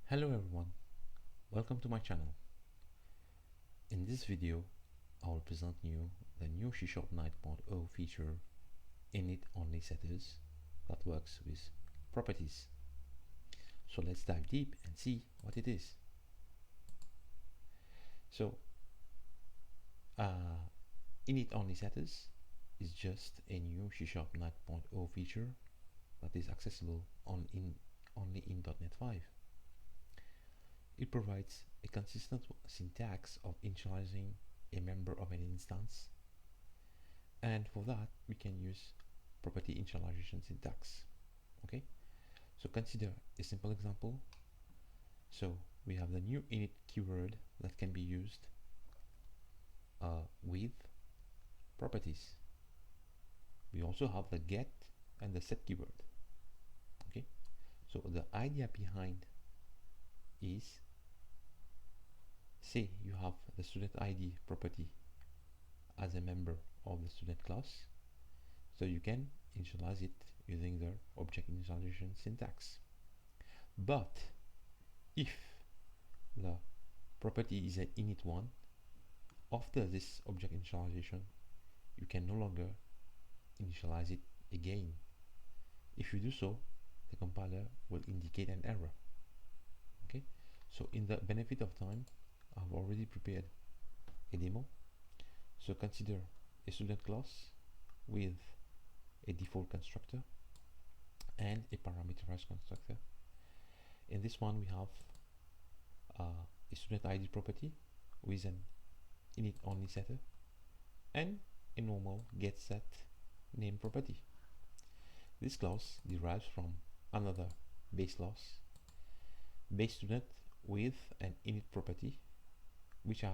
Hello everyone, welcome to my channel. In this video, I will present you the new C# 9.0 feature init only setters that works with properties. So let's dive deep and see what it is. So init only setters is just a new C# 9.0 feature that is accessible only in .NET 5. It provides a consistent syntax of initializing a member of an instance, and for that we can use property initialization syntax. Okay, so consider a simple example. So we have the new init keyword that can be used with properties. We also have the get and the set keyword. Okay, so the idea behind is, say you have the student ID property as a member of the student class, so you can initialize it using the object initialization syntax. But if the property is an init1, after this object initialization you can no longer initialize it again. If you do so, the compiler will indicate an error. Okay, so in the benefit of time, I've already prepared a demo. So consider a student class with a default constructor and a parameterized constructor. In this one we have a student ID property with an init only setter and a normal get set name property. This class derives from another base class, base student, with an init property which I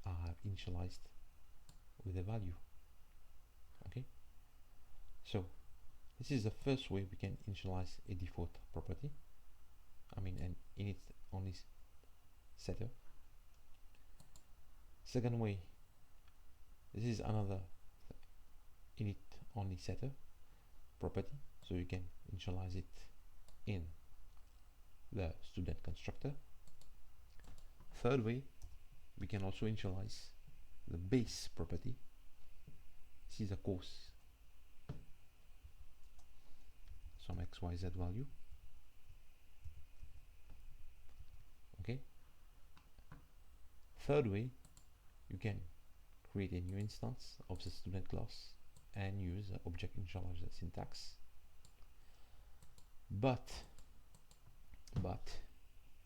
have initialized with a value. Okay, so this is the first way we can initialize a default property, an init only setter. Second way, this is another init only setter property, so you can initialize it in the student constructor. Third way, we can also initialize the base property. This is a course, some xyz value. Okay, third way, you can create a new instance of the student class and use the object initializer syntax. But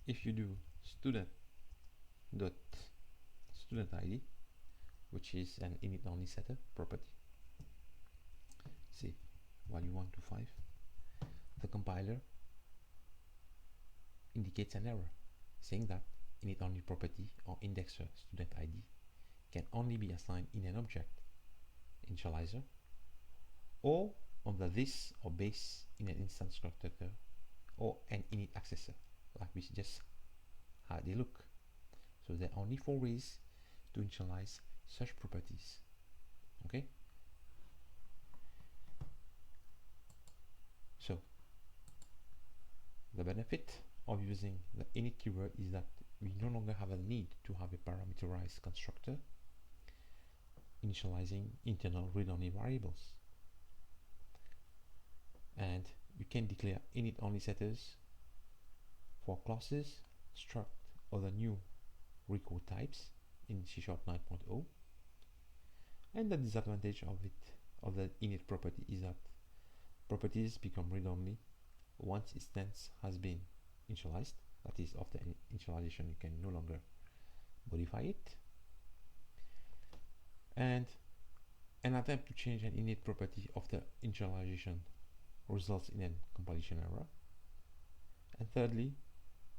if you do student ID, which is an init only setter property, say value 1 to 5, the compiler indicates an error saying that init only property or indexer student ID can only be assigned in an object initializer or on the this or base in an instance constructor or an init accessor, like we just had a look. So there are only 4 ways to initialize such properties. Okay, so the benefit of using the init keyword is that we no longer have a need to have a parameterized constructor initializing internal read-only variables, and you can declare init only setters for classes, struct, or the new record types in C# 9.0. And the disadvantage of the init property is that properties become read-only once instance has been initialized. That is, after initialization you can no longer modify it, and an attempt to change an init property after initialization results in a compilation error. And thirdly,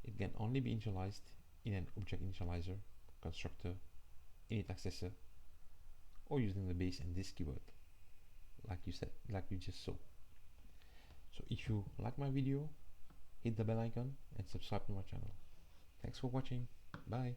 it can only be initialized in an object initializer, constructor, init accessor, or using the base and this keyword, like you just saw. So if you like my video, hit the bell icon and subscribe to my channel. Thanks for watching. Bye.